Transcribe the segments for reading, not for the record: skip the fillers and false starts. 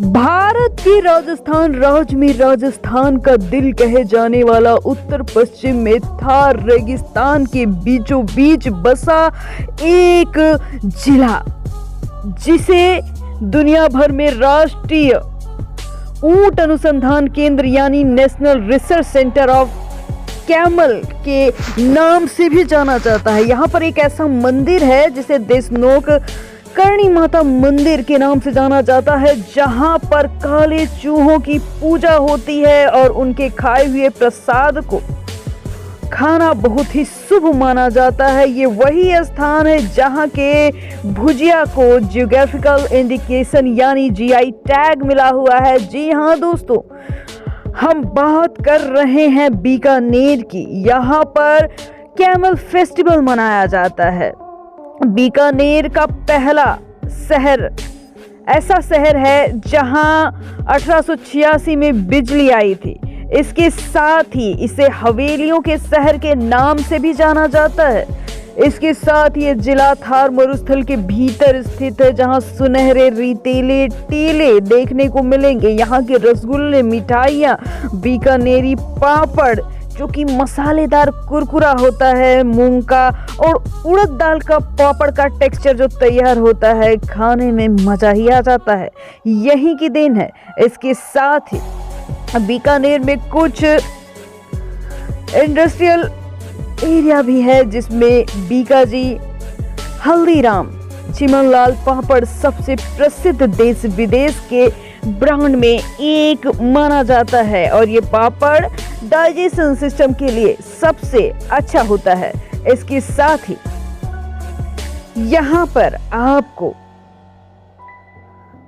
भारत की राजस्थान राज्य में राजस्थान का दिल कहे जाने वाला उत्तर पश्चिम में थार रेगिस्तान के बीचों बीच बसा एक जिला, जिसे दुनिया भर में राष्ट्रीय ऊंट अनुसंधान केंद्र यानी national research centre of camel के नाम से भी जाना जाता है। यहाँ पर एक ऐसा मंदिर है जिसे देशनोक करणी माता मंदिर के नाम से जाना जाता है, जहां पर काले चूहों की पूजा होती है और उनके खाए हुए प्रसाद को खाना बहुत ही शुभ माना जाता है। ये वही स्थान है जहां के भुजिया को जियोग्राफिकल इंडिकेशन यानी जीआई टैग मिला हुआ है। जी हाँ दोस्तों, हम बात कर रहे हैं बीकानेर की। यहाँ पर कैमल फेस्टिवल मनाया जाता है। बीकानेर का पहला शहर ऐसा शहर है जहां 1886 में बिजली आई थी। इसके साथ ही इसे हवेलियों के शहर के नाम से भी जाना जाता है। इसके साथ ये जिला थार मरुस्थल के भीतर स्थित है, जहां सुनहरे रेतीले टीले देखने को मिलेंगे। यहाँ के रसगुल्ले, मिठाइयाँ, बीकानेरी पापड़ जो कि मसालेदार कुरकुरा होता है, मूंग का और उड़द दाल का पापड़ का टेक्सचर जो तैयार होता है, खाने में मजा ही आ जाता है। यही की देन है। इसके साथ ही बीकानेर में कुछ इंडस्ट्रियल एरिया भी है, जिसमें बीकाजी, हल्दीराम, चिमनलाल पापड़ सबसे प्रसिद्ध देश विदेश के ब्रांड में एक माना जाता है और ये पापड़ डाइजेशन सिस्टम के लिए सबसे अच्छा होता है। इसके साथ ही यहाँ पर आपको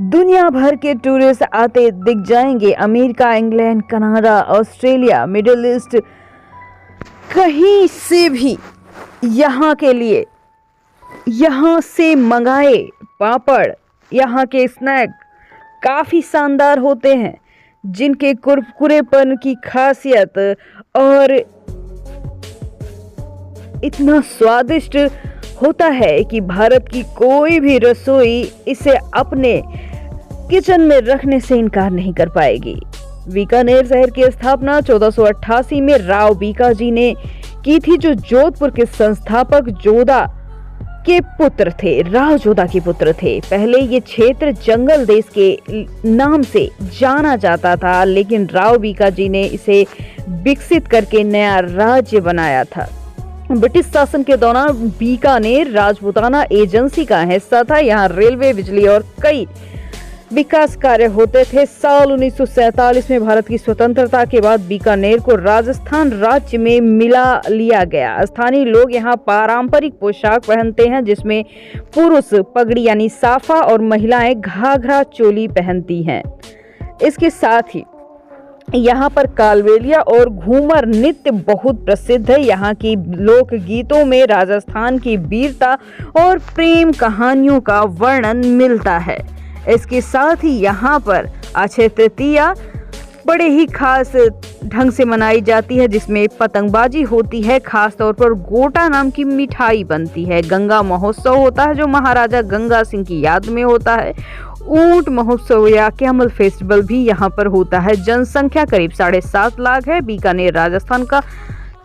दुनिया भर के टूरिस्ट आते दिख जाएंगे। America, England, Canada, Australia, middle east, कहीं से भी यहाँ के लिए यहाँ से मंगाए पापड़, यहाँ के स्नैक काफ़ी शानदार होते हैं, जिनके कुरकुरेपन की खासियत और इतना स्वादिष्ट होता है कि भारत की कोई भी रसोई इसे अपने किचन में रखने से इनकार नहीं कर पाएगी। बीकानेर शहर की स्थापना 1488 में राव बीकाजी ने की थी, जो जोधपुर के संस्थापक जोधा के पुत्र थे, राव जोधा के पुत्र थे। पहले ये क्षेत्र जंगल देश के नाम से जाना जाता था, लेकिन राव बीकाजी ने इसे विकसित करके नया राज्य बनाया था। ब्रिटिश शासन के दौरान बीकानेर राजपूताना एजेंसी का हिस्सा था। यहाँ रेलवे, बिजली और कई विकास कार्य होते थे। साल 1947 में भारत की स्वतंत्रता के बाद बीकानेर को राजस्थान राज्य में मिला लिया गया। स्थानीय लोग यहाँ पारंपरिक पोशाक पहनते हैं, जिसमें पुरुष पगड़ी यानी साफा और महिलाएं घाघरा चोली पहनती हैं। इसके साथ ही यहाँ पर कालबेलिया और घूमर नृत्य बहुत प्रसिद्ध है। यहाँ की लोक गीतों में राजस्थान की वीरता और प्रेम कहानियों का वर्णन मिलता है। इसके साथ ही यहाँ पर अक्षय तृतीया बड़े ही खास ढंग से मनाई जाती है, जिसमें पतंगबाजी होती है। खास तौर पर गोटा नाम की मिठाई बनती है। गंगा महोत्सव होता है, जो महाराजा गंगा सिंह की याद में होता है। ऊंट महोत्सव या कैमल फेस्टिवल भी यहाँ पर होता है। जनसंख्या करीब 7.5 लाख है। बीकानेर राजस्थान का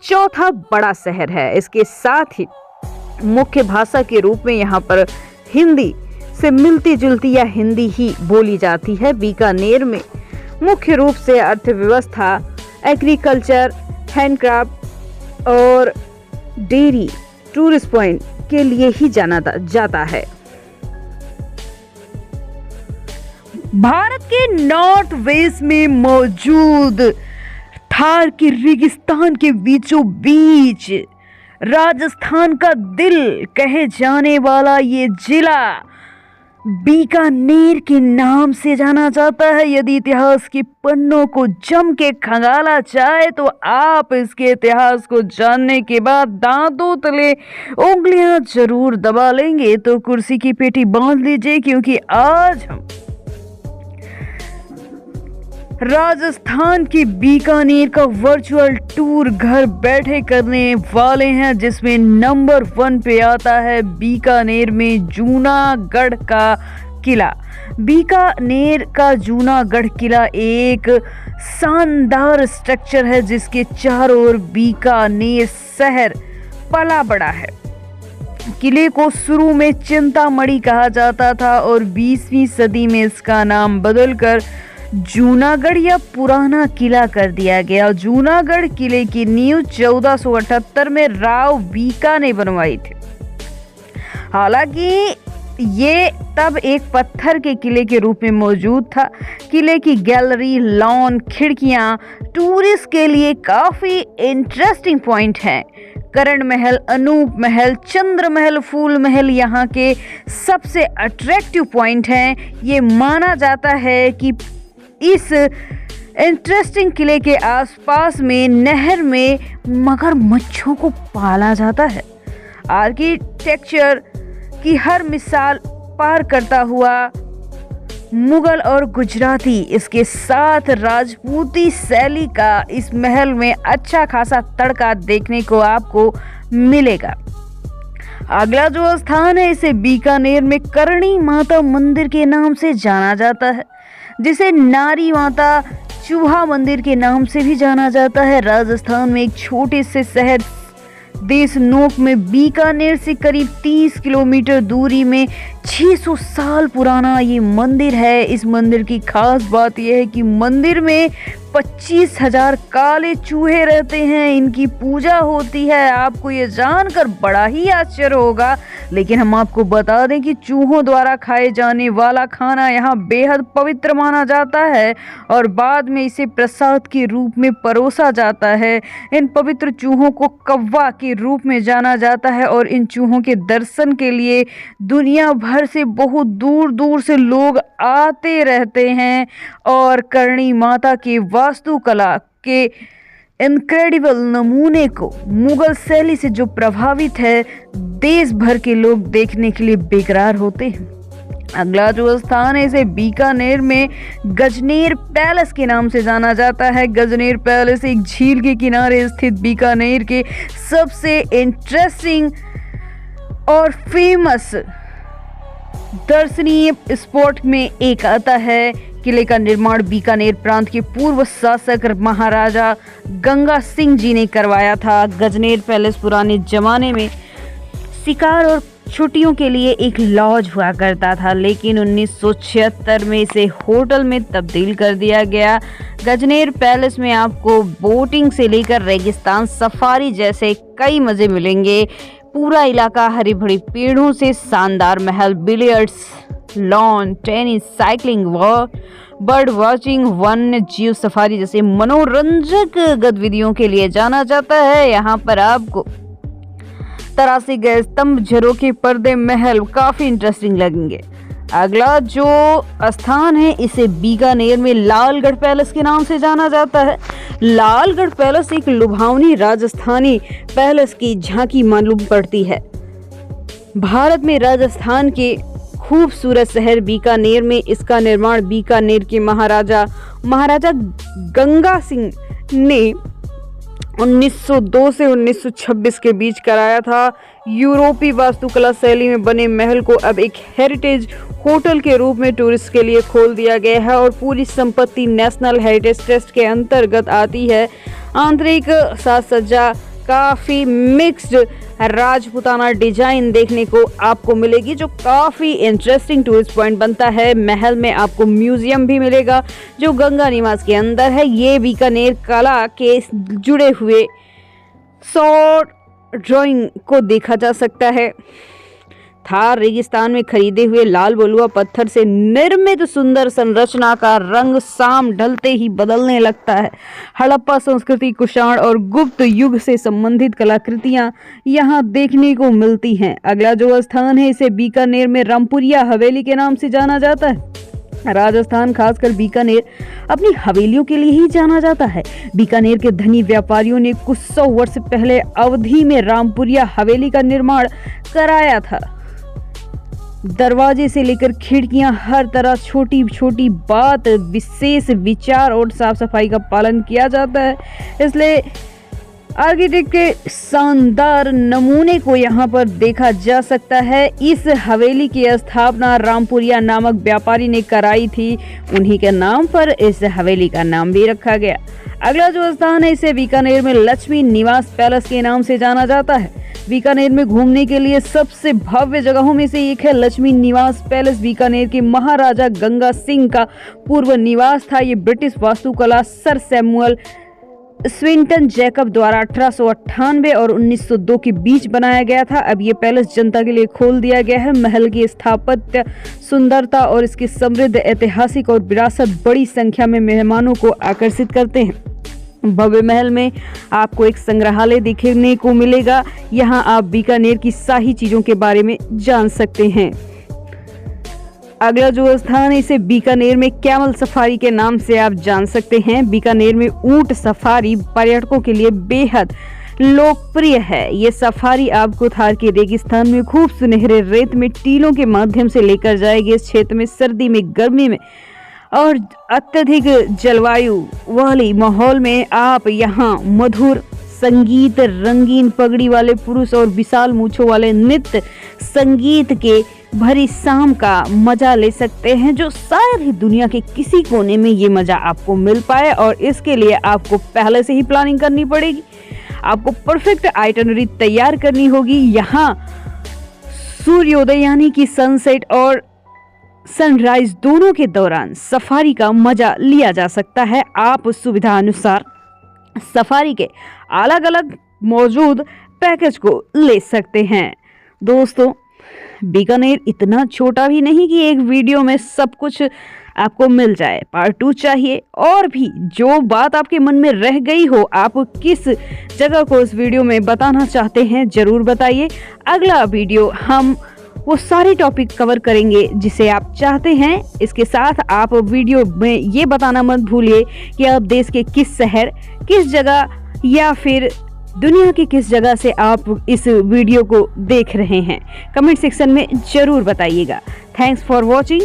चौथा बड़ा शहर है। इसके साथ ही मुख्य भाषा के रूप में यहाँ पर हिंदी से मिलती जुलती या हिंदी ही बोली जाती है। बीकानेर में मुख्य रूप से अर्थव्यवस्था एग्रीकल्चर, हैंडक्राफ्ट और डेयरी टूरिस्ट पॉइंट के लिए ही जाना जाता है। भारत के नॉर्थ वेस्ट में मौजूद थार के रेगिस्तान के बीचों बीच राजस्थान का दिल कहे जाने वाला ये जिला बीकानेर के नाम से जाना जाता है। यदि इतिहास के पन्नों को जम के खंगाला जाए तो आप इसके इतिहास को जानने के बाद दांतों तले उंगलियां जरूर दबा लेंगे। तो कुर्सी की पेटी बांध लीजिए, क्योंकि आज हम राजस्थान के बीकानेर का वर्चुअल टूर घर बैठे करने वाले हैं, जिसमें नंबर 1 पे आता है बीकानेर में जूनागढ़ का किला। बीकानेर का जूनागढ़ किला एक शानदार स्ट्रक्चर है जिसके चारों ओर बीकानेर शहर पला बड़ा है। किले को शुरू में चिंतामणि कहा जाता था और 20वीं सदी में इसका नाम बदलकर जूनागढ़ या पुराना किला कर दिया गया। जूनागढ़ किले की नींव 1478 में राव बीका ने बनवाई थी। हालांकि ये तब एक पत्थर के किले के रूप में मौजूद था। किले की गैलरी, लॉन, खिड़कियां टूरिस्ट के लिए काफी इंटरेस्टिंग पॉइंट हैं। करण महल, अनूप महल, चंद्र महल, फूल महल यहाँ के सबसे अट्रैक्टिव पॉइंट हैं। ये माना जाता है कि इस इंटरेस्टिंग किले के आसपास में नहर में मगरमच्छों को पाला जाता है। आर्किटेक्चर की हर मिसाल पार करता हुआ मुगल और गुजराती, इसके साथ राजपूती शैली का इस महल में अच्छा खासा तड़का देखने को आपको मिलेगा। अगला जो स्थान है इसे बीकानेर में करणी माता मंदिर के नाम से जाना जाता है, जिसे नारी माता चूहा मंदिर के नाम से भी जाना जाता है। राजस्थान में एक छोटे से शहर देशनोक में बीकानेर से करीब 30 किलोमीटर दूरी में 600 साल पुराना ये मंदिर है। इस मंदिर की खास बात यह है कि मंदिर में 25,000 काले चूहे रहते हैं, इनकी पूजा होती है। आपको ये जानकर बड़ा ही आश्चर्य होगा, लेकिन हम आपको बता दें कि चूहों द्वारा खाए जाने वाला खाना यहाँ बेहद पवित्र माना जाता है और बाद में इसे प्रसाद के रूप में परोसा जाता है। इन पवित्र चूहों को कव्वा के रूप में जाना जाता है और इन चूहों के दर्शन के लिए दुनिया भर से बहुत दूर दूर से लोग आते रहते हैं और करणी माता की वास्तुकला के इनक्रेडिबल नमूने को मुगल शैली से जो प्रभावित है, देश भर के लोग देखने के लिए बेकरार होते हैं। अगला जो स्थान है इसे बीकानेर में गजनेर पैलेस के नाम से जाना जाता है। गजनेर पैलेस एक झील के किनारे स्थित बीकानेर के सबसे इंटरेस्टिंग और फेमस दर्शनीय स्पॉट में एक आता है। किले का निर्माण बीकानेर प्रांत के पूर्व शासक महाराजा गंगा सिंह जी ने करवाया था। गजनेर पैलेस पुराने जमाने में शिकार और छुट्टियों के लिए एक लॉज हुआ करता था, लेकिन 1976 में इसे होटल में तब्दील कर दिया गया। गजनेर पैलेस में आपको बोटिंग से लेकर रेगिस्तान सफारी जैसे कई मजे मिलेंगे। पूरा इलाका हरी भरी पेड़ों से शानदार महल, billiards, lawn tennis, cycling, bird watching, वन्य जीव सफारी जैसे मनोरंजक गतिविधियों के लिए जाना जाता है। यहाँ पर आपको तरासे गए स्तंभ, झरोखे, पर्दे, महल काफी इंटरेस्टिंग लगेंगे। अगला जो स्थान है इसे बीकानेर में लालगढ़ पैलेस के नाम से जाना जाता है। लालगढ़ पैलेस एक लुभावनी राजस्थानी पैलेस की झांकी मालूम पड़ती है। भारत में राजस्थान के खूबसूरत शहर बीकानेर में इसका निर्माण बीकानेर के महाराजा गंगा सिंह ने 1902 से 1926 के बीच कराया था। यूरोपीय वास्तुकला शैली में बने महल को अब एक हेरिटेज होटल के रूप में टूरिस्ट के लिए खोल दिया गया है और पूरी संपत्ति नेशनल हेरिटेज ट्रस्ट के अंतर्गत आती है। आंतरिक साज सज्जा काफ़ी मिक्स्ड राजपूताना डिजाइन देखने को आपको मिलेगी, जो काफ़ी इंटरेस्टिंग टूरिस्ट पॉइंट बनता है। महल में आपको म्यूजियम भी मिलेगा जो गंगा निवास के अंदर है। ये बीकानेर कला के जुड़े हुए शॉर्ट ड्राइंग को देखा जा सकता है। थार रेगिस्तान में खरीदे हुए लाल बलुआ पत्थर से निर्मित सुंदर संरचना का रंग शाम ढलते ही बदलने लगता है। हड़प्पा संस्कृति, कुषाण और गुप्त युग से संबंधित कलाकृतियां यहां देखने को मिलती हैं। अगला जो स्थान है इसे बीकानेर में रामपुरिया हवेली के नाम से जाना जाता है। राजस्थान खासकर बीकानेर अपनी हवेलियों के लिए ही जाना जाता है। बीकानेर के धनी व्यापारियों ने कुछ 100 वर्ष पहले अवधि में रामपुरिया हवेली का निर्माण कराया था। दरवाजे से लेकर खिड़कियां, हर तरह छोटी छोटी बात विशेष विचार और साफ सफाई का पालन किया जाता है। इसलिए आर्किटेक्ट के शानदार नमूने को यहाँ पर देखा जा सकता है। इस हवेली की स्थापना रामपुरिया नामक व्यापारी ने कराई थी। उन्हीं के नाम पर इस हवेली का नाम भी रखा गया। अगला जो स्थान है, इसे बीकानेर में लक्ष्मी निवास पैलेस के नाम से जाना जाता है। बीकानेर में घूमने के लिए सबसे भव्य जगहों में से एक है लक्ष्मी निवास पैलेस। बीकानेर के महाराजा गंगा सिंह का पूर्व निवास था। ये ब्रिटिश वास्तुकला सर सैमुअल स्विंटन जैकब द्वारा 1898 और 1902 के बीच बनाया गया था। अब ये पैलेस जनता के लिए खोल दिया गया है। महल की स्थापत्य सुंदरता और इसकी समृद्ध ऐतिहासिक और विरासत बड़ी संख्या में मेहमानों को आकर्षित करते हैं। भव्य महल में आपको एक संग्रहालय देखने को मिलेगा। यहाँ आप बीकानेर की शाही चीजों के बारे में जान सकते हैं। अगला जो स्थान है, इसे बीकानेर में कैमल सफारी के नाम से आप जान सकते हैं। बीकानेर में ऊंट सफारी पर्यटकों के लिए बेहद लोकप्रिय है। ये सफारी आपको थार के रेगिस्तान में खूब सुनहरे रेत में टीलों के माध्यम से लेकर जाएगी। इस क्षेत्र में सर्दी में, गर्मी में और अत्यधिक जलवायु वाली माहौल में आप यहाँ मधुर संगीत, रंगीन पगड़ी वाले पुरुष और विशाल मूंछों वाले नृत्य संगीत के भरी शाम का मजा ले सकते हैं, जो शायद ही दुनिया के किसी कोने में ये मजा आपको मिल पाए। और इसके लिए आपको पहले से ही प्लानिंग करनी पड़ेगी। आपको परफेक्ट आइटनरी तैयार करनी होगी। यहाँ सूर्योदय यानी कि सनसेट और सनराइज दोनों के दौरान सफारी का मजा लिया जा सकता है। आप सुविधा अनुसार सफारी के अलग अलग मौजूद पैकेज को ले सकते हैं। दोस्तों, बीकानेर इतना छोटा भी नहीं कि एक वीडियो में सब कुछ आपको मिल जाए। पार्ट 2 चाहिए और भी जो बात आपके मन में रह गई हो, आप किस जगह को इस वीडियो में बताना चाहते हैं, जरूर बताइए। अगला वीडियो हम वो सारे टॉपिक कवर करेंगे जिसे आप चाहते हैं। इसके साथ आप वीडियो में ये बताना मत भूलिए कि आप देश के किस शहर, किस जगह या फिर दुनिया की किस जगह से आप इस वीडियो को देख रहे हैं। कमेंट सेक्शन में जरूर बताइएगा। Thanks for watching.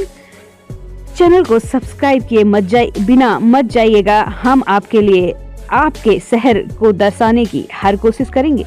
चैनल को सब्सक्राइब किए बिना मत जाइएगा। हम आपके लिए आपके शहर को दर्शाने की हर कोशिश करेंगे।